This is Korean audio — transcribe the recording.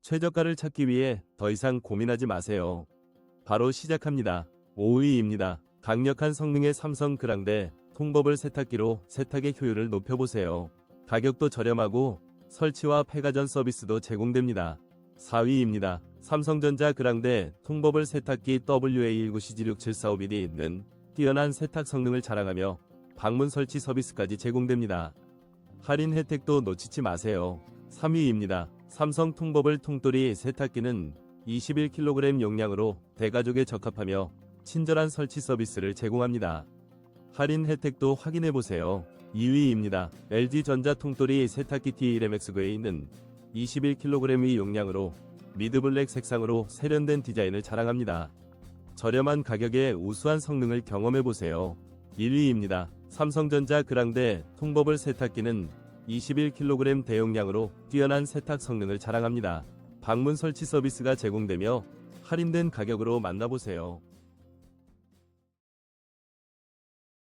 최저가를 찾기 위해 더 이상 고민하지 마세요. 바로 시작합니다. 5위입니다. 강력한 성능의 삼성 그랑데 통버블 세탁기로 세탁의 효율을 높여보세요. 가격도 저렴하고 설치와 폐가전 서비스도 제공됩니다. 4위입니다. 삼성전자 그랑데 통버블 세탁기 WA19CG67451는 뛰어난 세탁 성능을 자랑하며 방문 설치 서비스까지 제공됩니다. 할인 혜택도 놓치지 마세요. 3위입니다. 삼성 통버블 통돌이 세탁기는 21kg 용량으로 대가족에 적합하며 친절한 설치 서비스를 제공합니다. 할인 혜택도 확인해보세요. 2위입니다. LG전자 통돌이 세탁기 T1MX9A는 21kg 용량으로 미드블랙 색상으로 세련된 디자인을 자랑합니다. 저렴한 가격에 우수한 성능을 경험해보세요. 1위입니다. 삼성전자 그랑데 통버블 세탁기는 21kg 대용량으로 뛰어난 세탁 성능을 자랑합니다. 방문 설치 서비스가 제공되며 할인된 가격으로 만나보세요.